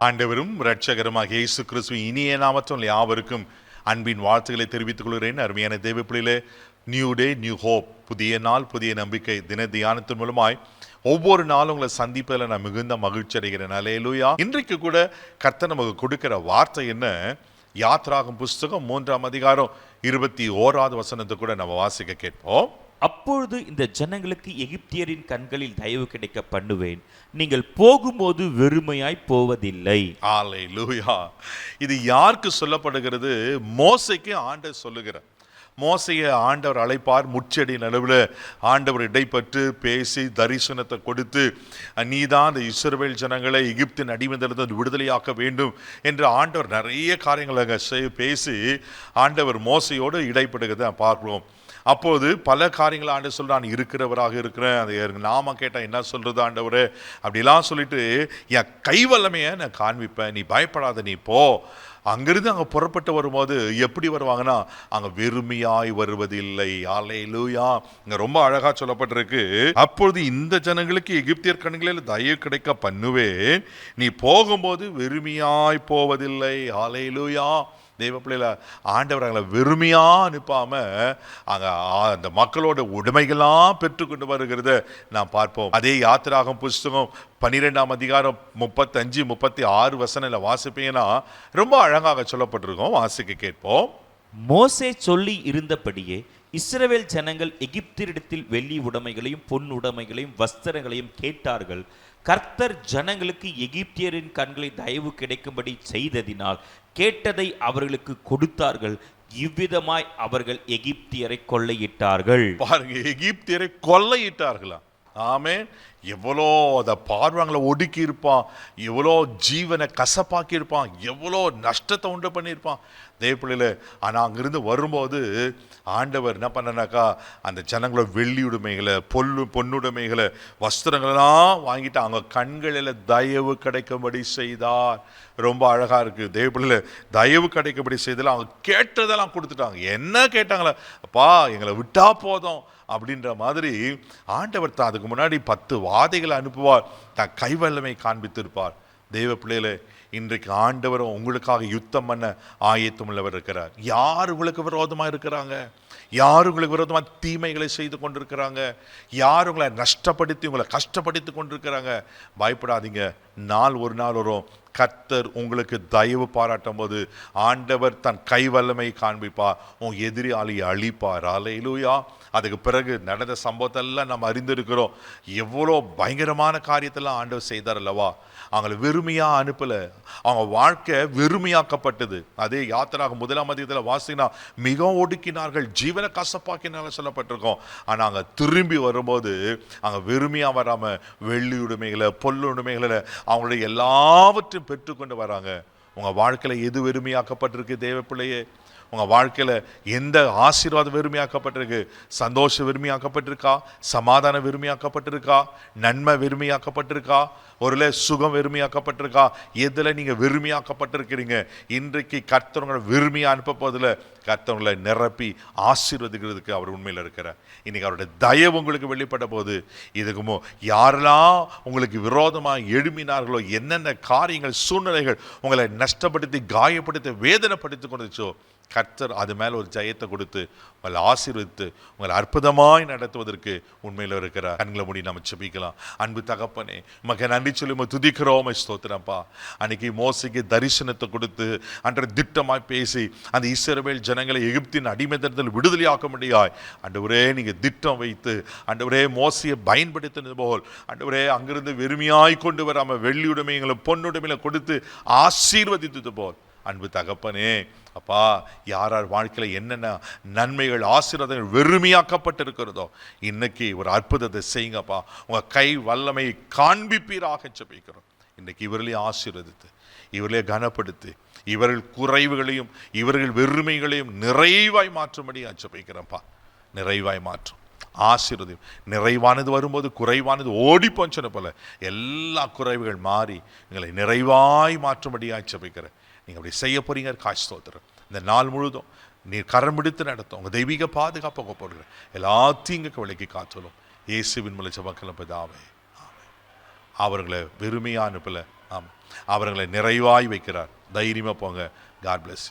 ஆண்டவரும் இரட்சகருமாகிய இயேசு கிறிஸ்துவின் இனிய நாமத்தில் யாவருக்கும் அன்பின் வாழ்த்துக்களை தெரிவித்துக் கொள்கிறேன். அருமையான தேவ பிள்ளைகளே, நியூ டே நியூ ஹோப், புதிய நாள் புதிய நம்பிக்கை தின தியானத்தின் மூலமாய் ஒவ்வொரு நாளும் உங்களை சந்திப்பதில் நான் மிகுந்த மகிழ்ச்சி அடைகிறேன். அல்லேலூயா. இன்றைக்கு கூட கர்த்தர் நமக்கு கொடுக்கிற வார்த்தை என்ன? யாத்ராகமம் புஸ்தகம் 3ஆம் அதிகாரம் 21வது வசனத்தை கூட நம்ம வாசிக்க கேட்போம். அப்பொழுது இந்த ஜனங்களுக்கு எகிப்தியரின் கண்களில் தயவு கிடைக்க பண்ணுவேன், நீங்கள் போகும்போது வெறுமையாய் போவதில்லை. அல்லேலூயா. இது யாருக்கு சொல்லப்படுகிறது? மோசேக்கு ஆண்டவர் சொல்லுகிறார். மோசையை ஆண்டவர் அழைப்பார். முச்செடி நடுவில் ஆண்டவர் இடைப்பட்டு பேசி தரிசனத்தை கொடுத்து, நீதான் அந்த இஸ்ரவேல் ஜனங்களை எகிப்தின் அடிமையிலிருந்து விடுதலையாக்க வேண்டும் என்று ஆண்டவர் நிறைய காரியங்களை பேசி ஆண்டவர் மோசையோடு இடைப்படுகிறத பார்க்கிறோம். அப்போது பல காரியங்கள் ஆண்டவர் சொல்ல, நான் இருக்கிறவராக இருக்கிறேன், அது நாம கேட்டால் என்ன சொல்றது ஆண்டவரே அப்படிலாம் சொல்லிட்டு என் கைவல்லமையை நான் காண்பிப்பேன், நீ பயப்படாத, நீ போ. அங்கிருந்து அங்கே புறப்பட்டு வரும்போது எப்படி வருவாங்கன்னா, அங்கே வெறுமையாய் வருவதில்லை. அல்லேலூயா. இங்கே ரொம்ப அழகா சொல்லப்பட்டிருக்கு, அப்பொழுது இந்த ஜனங்களுக்கு எகிப்தியர் கண்களில் தயவு கிடைக்க பண்ணுவேன், நீ போகும்போது வெறுமையாய் போவதில்லை. அல்லேலூயா. தெய்வ பிள்ளைல ஆண்டவர் அங்கே வெறுமையா அனுப்பாம அங்கே அந்த மக்களோட உடைமைகளாம் பெற்றுக்கொண்டு வருகிறத நாம் பார்ப்போம். அதே யாத்திராகமம் புஸ்தகம் 12ஆம் அதிகாரம் 35-36 வசனங்களை வாசிப்பீங்கன்னா ரொம்ப அழகாக சொல்லப்பட்டிருக்கோம். வாசிக்க கேட்போம். மோசே சொல்லி இருந்தபடியே இஸ்ரவேல் ஜனங்கள் எகிப்தியரிடத்தில் வெள்ளி உடைமைகளையும் பொன் உடைமைகளையும் வஸ்திரங்களையும் கேட்டார்கள். கர்த்தர் ஜனங்களுக்கு எகிப்தியரின் கண்களை தயவு கிடைக்கும்படி செய்ததினால் கேட்டதை அவர்களுக்கு கொடுத்தார்கள். இவ்விதமாய் அவர்கள் எகிப்தியரை கொள்ளையிட்டார்கள். பாருங்க, எகிப்தியரை கொள்ளையிட்டார்களா? ஆமென். எவ்வளோ அதை பார்வாங்களை ஒடுக்கி இருப்பான், எவ்வளோ ஜீவனை கசப்பாக்கி இருப்பான், எவ்வளோ நஷ்டத்தை உண்டு பண்ணியிருப்பான் தேவ பிள்ளையில. ஆனால் அங்கிருந்து வரும்போது ஆண்டவர் என்ன பண்ணனாக்கா, அந்த ஜனங்களோட வெள்ளி உடைமைகளை பொன்னுடைமைகளை வஸ்திரங்களெல்லாம் வாங்கிட்டு அவங்க கண்களில் தயவு கிடைக்கும்படி செய்தார். ரொம்ப அழகா இருக்கு தேவ பிள்ளையில. தயவு கிடைக்கும்படி செய்ததில் அவங்க கேட்டதெல்லாம் கொடுத்துட்டாங்க. என்ன கேட்டாங்களா? அப்பா எங்களை விட்டா போதும் அப்படின்ற மாதிரி ஆண்டவர் தான் அதுக்கு முன்னாடி 10 வாதைகளை அனுப்புவார், தான் கைவல்லமை காண்பித்திருப்பார். தெய்வ பிள்ளைகளே, இன்றைக்கு ஆண்டவர் உங்களுக்காக யுத்தம் பண்ண ஆயத்தம் உள்ளவர் இருக்கிறார். யார் உங்களுக்கு விரோதமாக இருக்கிறாங்க? யார் உங்களுக்கு விரோதமாக தீமைகளை செய்து கொண்டிருக்கிறாங்க? யார் உங்களை நஷ்டப்படுத்தி உங்களை கஷ்டப்படுத்தி கொண்டிருக்கிறாங்க? பயப்படாதீங்க. ஒரு நாள் வரும், கர்த்தர் உங்களுக்கு தயவு பாராட்டும் போது ஆண்டவர் தன் கைவல்லமை காண்பிப்பார், உன் எதிராளியை அழிப்பார். அல்லேலூயா. அதுக்கு பிறகு நடந்த சம்பவத்தெல்லாம் நம்ம அறிந்திருக்கிறோம். எவ்வளோ பயங்கரமான காரியத்தெல்லாம் ஆண்டவர் செய்தார் அல்லவா? அவங்களை வெறுமையா அனுப்பல, அவங்க வாழ்க்கை வெறுமையாக்கப்பட்டது. அதே யாத்திராகமம் 1ஆம் அதிகாரத்தில் வாசினா மிகவும் ஒடுக்கினார்கள், ஜீவனை கசப்பாக்கினால சொல்லப்பட்டிருக்கோம். ஆனால் அங்கே திரும்பி வரும்போது அங்கே வெறுமையா வராம வெள்ளி உடைமைகளை பொல்லுடைமைகளை அவங்களுடைய எல்லாவற்றையும் பெற்றுக்கொண்டு வராங்க. உங்க வாழ்க்கையில எது வெறுமையாக்கப்பட்டிருக்கு தேவ பிள்ளையே? உங்கள் வாழ்க்கையில் எந்த ஆசீர்வாதம் வெறுமையாக்கப்பட்டிருக்கு? சந்தோஷம் வெறுமையாக்கப்பட்டிருக்கா? சமாதானம் வெறுமையாக்கப்பட்டிருக்கா? நன்மை வெறுமையாக்கப்பட்டிருக்கா? ஒருவேளை சுகம் வெறுமையாக்கப்பட்டிருக்கா? எதில் நீங்கள் வெறுமையாக்கப்பட்டிருக்கிறீங்க? இன்றைக்கு கர்த்தவங்களை வெறுமையாக அனுப்ப போதில் கர்த்தவங்களை நிரப்பி ஆசீர்வதிக்கிறதுக்கு அவர் உண்மையில் இருக்கிறார். இன்னைக்கு அவருடைய தயவு உங்களுக்கு வெளிப்பட்ட போது இதுக்குமோ யாரெல்லாம் உங்களுக்கு விரோதமாக எழுமினார்களோ, என்னென்ன காரியங்கள் சூழ்நிலைகள் உங்களை நஷ்டப்படுத்தி காயப்படுத்தி வேதனைப்படுத்தி கொண்டுச்சோ, கர்த்தர் அது மேலே ஒரு ஜெயத்தை கொடுத்து உங்களை ஆசீர்வதித்து உங்களை அற்புதமாய் நடத்துவதற்கு உண்மையில் இருக்கிறார். கண்களை மூடி நம்ம ஜெபிக்கலாம். அன்பு தகப்பனே, உமக்கு நன்றி சொல்லி துதிக்கிறோம், ஸ்தோத்திரப்பா. அன்னைக்கு மோசேக்கு தரிசனத்தை கொடுத்து அன்றைய திட்டமாய் பேசி அந்த இஸ்ரவேல் ஜனங்களை எகிப்தின் அடிமைத்தனத்தில் விடுதலையாக்க முடியாய் ஆண்டவரே நீங்கள் திட்டம் வைத்து ஆண்டவரே மோசையை பயன்படுத்தினது போல் ஆண்டவரே அங்கிருந்து வெறுமையாய் கொண்டு வராமல் வெள்ளி உடைமைகளும் பொன்னுடைமைகளை கொடுத்து ஆசீர்வதித்தது போல் அன்பு தகப்பனே, அப்பா, யார் வாழ்க்கையில் என்னென்ன நன்மைகள் ஆசீர்வாதங்கள் வெறுமையாக்கப்பட்டிருக்கிறதோ இன்னைக்கு ஒரு அற்புதத்தை செய்யுங்கப்பா. உங்கள் கை வல்லமை காண்பிப்பீராக ஜெபிக்கிறோம். இன்னைக்கு இவர்களையும் ஆசீர்வதித்து இவர்களே கனப்படுத்தி இவர்கள் குறைவுகளையும் இவர்கள் வெறுமைகளையும் நிறைவாய் மாற்றும்படி ஜெபிக்கிறேன்ப்பா. நிறைவாய் மாற்றும் ஆசீர்வதியும். நிறைவானது வரும்போது குறைவானது ஓடிப்போன்னு சொன்ன போல எல்லா குறைவுகள் மாறி எங்களை நிறைவாய் மாற்றும்படியாக ஜெபிக்கிறேன். நீங்கள் அப்படி செய்ய போறீங்க. காய் ஸ்தோத்திரம். இந்த நாள் முழுதும் நீர் கரம் பிடித்து நடத்தும் உங்கள் தெய்வீக பாதுகாப்பாக போடுகிறேன். எல்லாத்தையும் இங்கே விலைக்கு காத்துலும் இயேசுவின் மூலம் ஜெபக்கலாம் பிதாவே. அவர்களை வெறுமையாக அனுப்பலை. ஆமாம், அவர்களை நிறைவாய் வைக்கிறார். தைரியமாக போங்க. God plus.